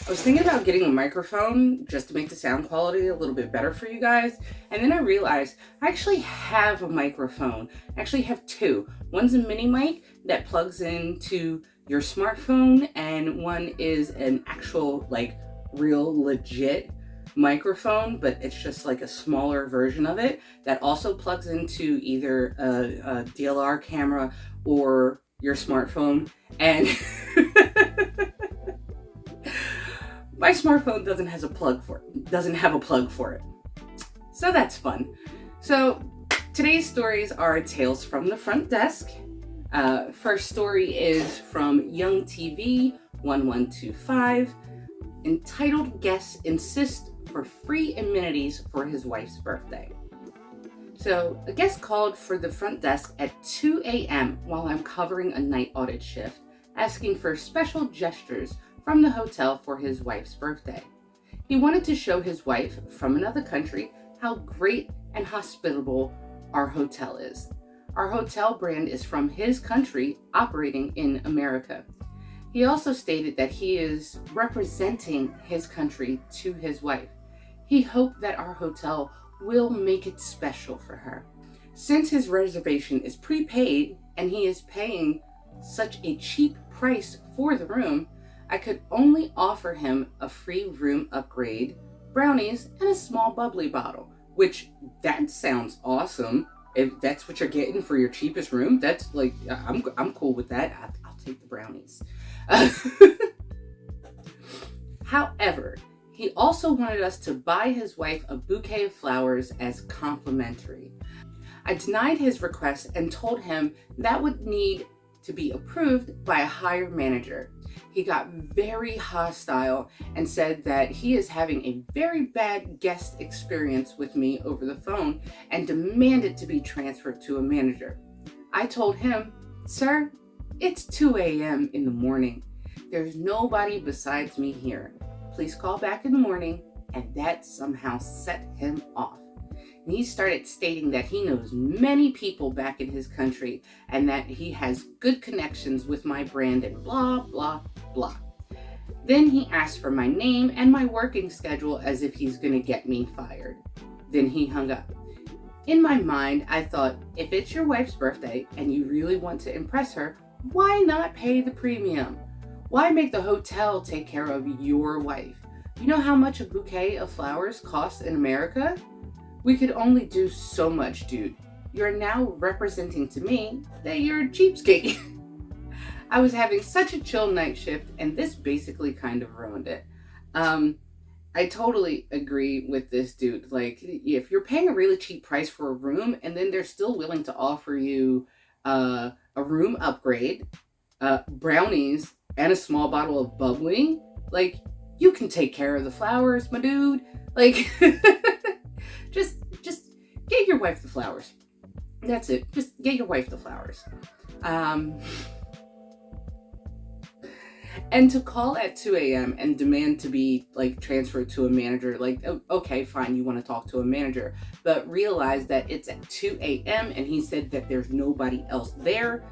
I was thinking about getting a microphone just to make the sound quality a little bit better for you guys. And then I realized I actually have a microphone. I actually have two. One's a mini mic that plugs into your smartphone, and one is an actual, like, real legit microphone, but it's just like a smaller version of it that also plugs into either a DLR camera or your smartphone. And my smartphone doesn't have a plug for it. So that's fun. So today's stories are tales from the front desk. First story is from Young TV 1125, entitled "Guests Insist for Free Amenities for His Wife's Birthday." So a guest called for the front desk at 2 a.m. while I'm covering a night audit shift, asking for special gestures from the hotel for his wife's birthday. He wanted to show his wife from another country how great and hospitable our hotel is. Our hotel brand is from his country, operating in America. He also stated that he is representing his country to his wife. He hoped that our hotel will make it special for her. Since his reservation is prepaid and he is paying such a cheap price for the room, I could only offer him a free room upgrade, brownies, and a small bubbly bottle, which that sounds awesome. If that's what you're getting for your cheapest room, that's like, I'm cool with that. I'll take the brownies. However, he also wanted us to buy his wife a bouquet of flowers as complimentary. I denied his request and told him that would need to be approved by a higher manager. He got very hostile and said that he is having a very bad guest experience with me over the phone and demanded to be transferred to a manager. I told him, "Sir, it's 2 a.m. in the morning. There's nobody besides me here. Please call back in the morning," and that somehow set him off. And he started stating that he knows many people back in his country and that he has good connections with my brand and blah, blah, blah. Then he asked for my name and my working schedule as if he's going to get me fired. Then he hung up. In my mind, I thought, if it's your wife's birthday and you really want to impress her, why not pay the premium? Why make the hotel take care of your wife? You know how much a bouquet of flowers costs in America? We could only do so much, dude. You're now representing to me that you're a cheapskate. I was having such a chill night shift, and this basically kind of ruined it. I totally agree with this dude. Like, if you're paying a really cheap price for a room, and then they're still willing to offer you a room upgrade, brownies, and a small bottle of bubbly, like, you can take care of the flowers, my dude. Like, just get your wife the flowers. That's it. Just get your wife the flowers. And to call at 2 a.m. and demand to be, like, transferred to a manager, like, okay, fine, you want to talk to a manager, but realize that it's at 2 a.m. and he said that there's nobody else there.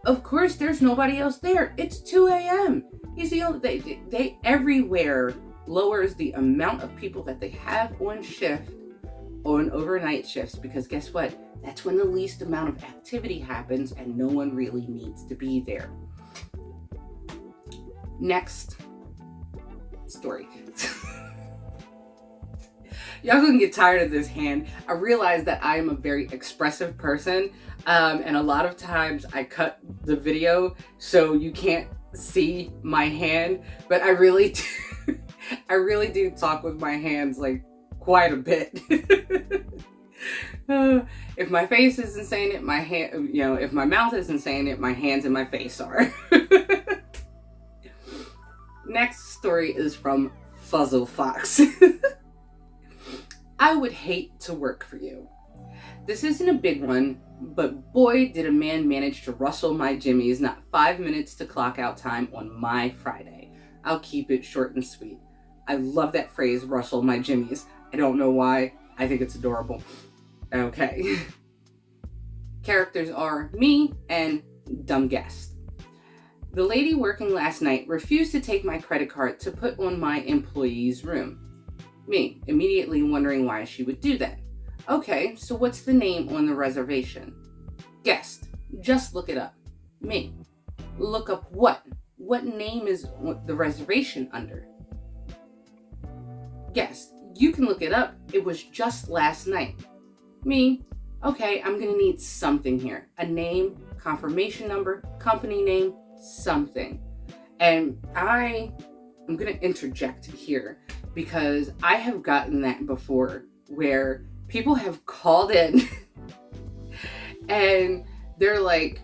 Of course there's nobody else there. It's 2 a.m. He's the only, they everywhere lowers the amount of people that they have on shift, on overnight shifts, because guess what? That's when the least amount of activity happens and no one really needs to be there. Next story. Y'all gonna get tired of this hand. I realize that I am a very expressive person, and a lot of times I cut the video so you can't see my hand, but I really do talk with my hands, like, quite a bit. If my face isn't saying it, my hand, if my mouth isn't saying it, my hands and my face are. Next story is from Fuzzle Fox. I would hate to work for you. This isn't a big one, but boy, did a man manage to rustle my jimmies not 5 minutes to clock out time on my Friday. I'll keep it short and sweet. I love that phrase, rustle my jimmies. I don't know why. I think it's adorable. Okay. Characters are me and dumb guest. The lady working last night refused to take my credit card to put on my employee's room. Me, immediately wondering why she would do that. Okay, so what's the name on the reservation? Guest, just look it up. Me, look up what? What name is the reservation under? Guest, you can look it up. It was just last night. Me, okay, I'm gonna need something here. A name, confirmation number, company name, something. And I'm gonna interject here because I have gotten that before where people have called in and they're like,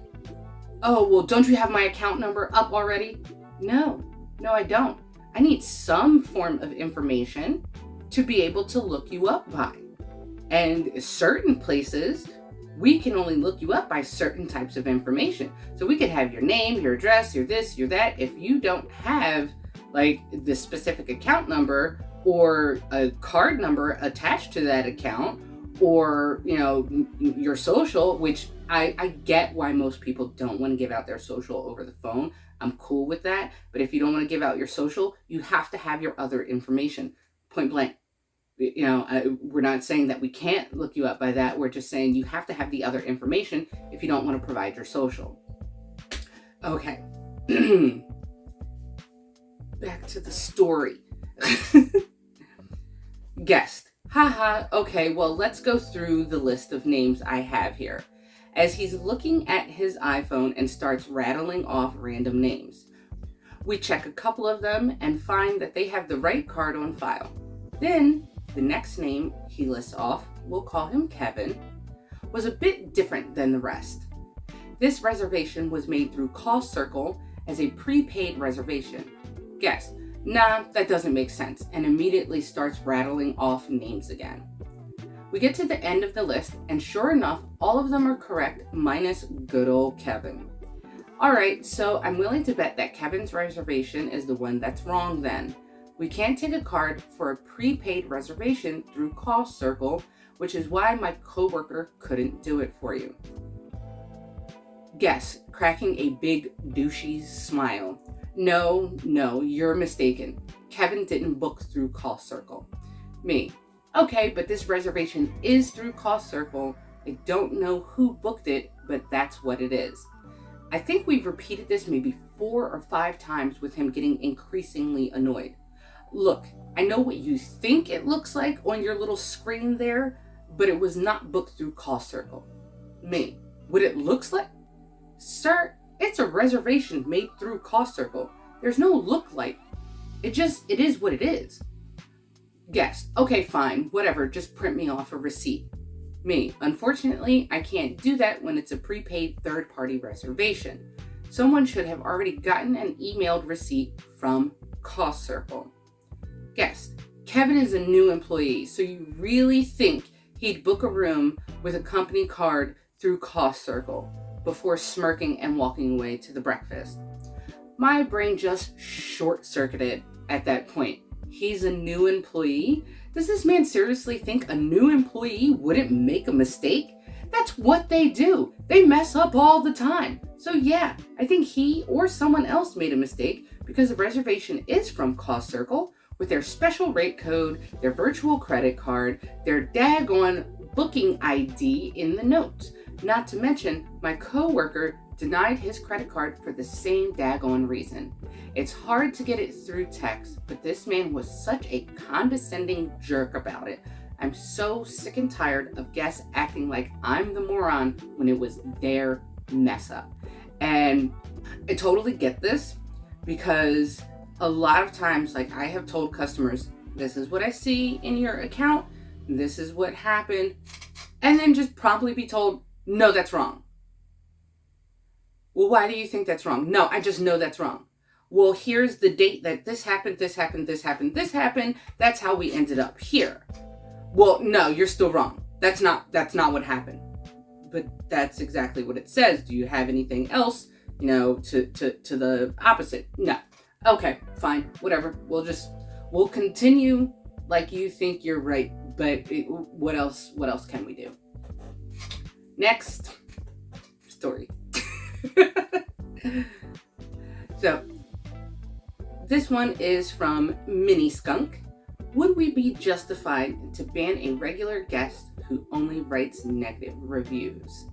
oh, well, don't you have my account number up already? No, I don't. I need some form of information to be able to look you up by. And certain places, we can only look you up by certain types of information. So we could have your name, your address, your this, your that. If you don't have like the specific account number or a card number attached to that account, or your social, which I get why most people don't want to give out their social over the phone. I'm cool with that. But if you don't want to give out your social, you have to have your other information. Point blank. We're not saying that we can't look you up by that. We're just saying you have to have the other information if you don't want to provide your social. Okay. Back to the story. Guest. Haha, okay, well, let's go through the list of names I have here. As he's looking at his iPhone and starts rattling off random names. We check a couple of them and find that they have the right card on file. Then, the next name he lists off, we'll call him Kevin, was a bit different than the rest. This reservation was made through Call Circle as a prepaid reservation. Guess. Nah, that doesn't make sense, and immediately starts rattling off names again. We get to the end of the list, and sure enough, all of them are correct, minus good old Kevin. Alright, so I'm willing to bet that Kevin's reservation is the one that's wrong then. We can't take a card for a prepaid reservation through Call Circle, which is why my coworker couldn't do it for you. Guess, cracking a big douchey smile. No, you're mistaken. Kevin didn't book through Call Circle. Me. Okay, but this reservation is through Call Circle. I don't know who booked it, but that's what it is. I think we've repeated this maybe 4 or 5 times with him getting increasingly annoyed. Look, I know what you think it looks like on your little screen there, but it was not booked through Call Circle. Me. What it looks like? Sir, it's a reservation made through Call Circle. There's no look like. It is what it is. Guest. Okay, fine. Whatever. Just print me off a receipt. Me. Unfortunately, I can't do that when it's a prepaid third-party reservation. Someone should have already gotten an emailed receipt from Call Circle. Guest. Kevin is a new employee, so you really think he'd book a room with a company card through Call Circle before smirking and walking away to the breakfast? My brain just short-circuited at that point. He's a new employee? Does this man seriously think a new employee wouldn't make a mistake? That's what they do. They mess up all the time. So yeah, I think he or someone else made a mistake because the reservation is from Call Circle with their special rate code, their virtual credit card, their daggone booking ID in the notes. Not to mention, my coworker denied his credit card for the same daggone reason. It's hard to get it through text, but this man was such a condescending jerk about it. I'm so sick and tired of guests acting like I'm the moron when it was their mess up. And I totally get this because a lot of times, like I have told customers, this is what I see in your account, this is what happened, and then just promptly be told, no, that's wrong. Well, why do you think that's wrong? No, I just know that's wrong. Well, here's the date that this happened, this happened, this happened, this happened. That's how we ended up here. Well, no, you're still wrong. That's not what happened. But that's exactly what it says. Do you have anything else, to the opposite? No. Okay, fine, whatever. We'll continue like you think you're right, but what else can we do? Next story. So this one is from Mini Skunk. Would we be justified to ban a regular guest who only writes negative reviews?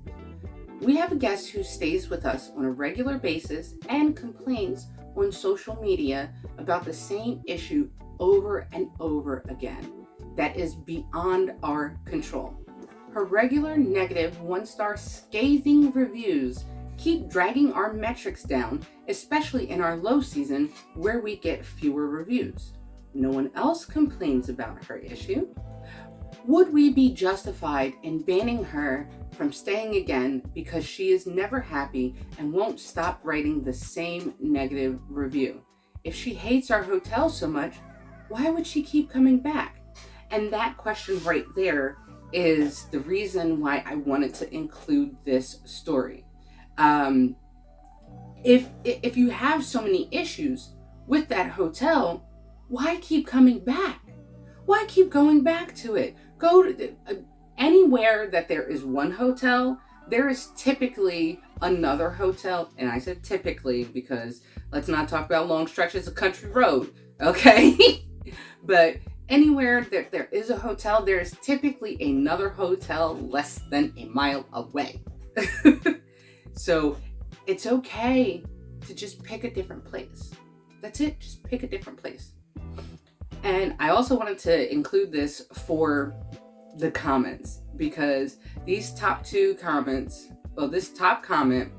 We have a guest who stays with us on a regular basis and complains on social media about the same issue over and over again. That is beyond our control. Her regular negative 1-star scathing reviews keep dragging our metrics down, especially in our low season where we get fewer reviews. No one else complains about her issue. Would we be justified in banning her from staying again because she is never happy and won't stop writing the same negative review? If she hates our hotel so much, why would she keep coming back? And that question right there is the reason why I wanted to include this story. If you have so many issues with that hotel, why keep coming back? Why keep going back to it? Go to anywhere that there is one hotel, there is typically another hotel. And I said typically because let's not talk about long stretches of country road, okay? But anywhere that there is a hotel, there is typically another hotel less than a mile away. So it's okay to just pick a different place. That's it, just pick a different place. And I also wanted to include this for the comments because these top two comments, well, this top comment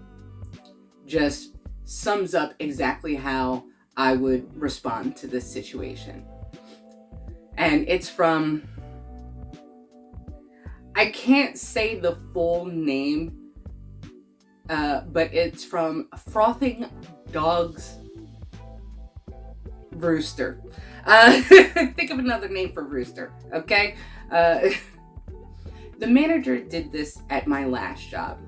just sums up exactly how I would respond to this situation. And it's from, I can't say the full name, but it's from Frothing Dogs Rooster. Think of another name for Rooster, okay? The manager did this at my last job.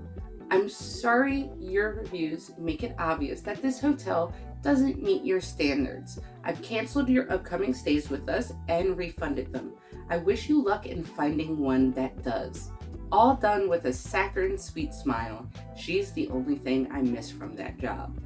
I'm sorry your reviews make it obvious that this hotel doesn't meet your standards. I've canceled your upcoming stays with us and refunded them. I wish you luck in finding one that does. All done with a saccharine sweet smile. She's the only thing I miss from that job.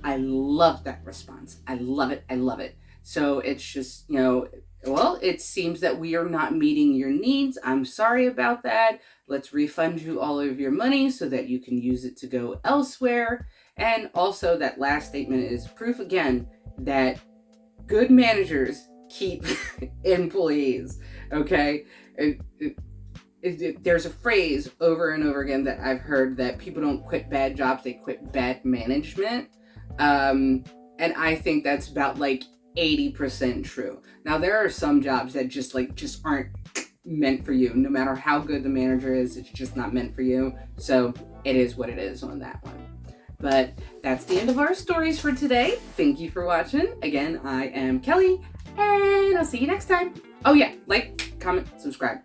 I love that response. I love it. I love it. So it's just, well, it seems that we are not meeting your needs. I'm sorry about that. Let's refund you all of your money so that you can use it to go elsewhere. And also that last statement is proof again that good managers keep employees, okay? There's a phrase over and over again that I've heard that people don't quit bad jobs, they quit bad management. And I think that's about like 80% true. Now there are some jobs that just aren't meant for you. No matter how good the manager is, it's just not meant for you. So it is what it is on that one. But that's the end of our stories for today. Thank you for watching. Again, I am Kelly, and I'll see you next time. Oh yeah, like, comment, subscribe.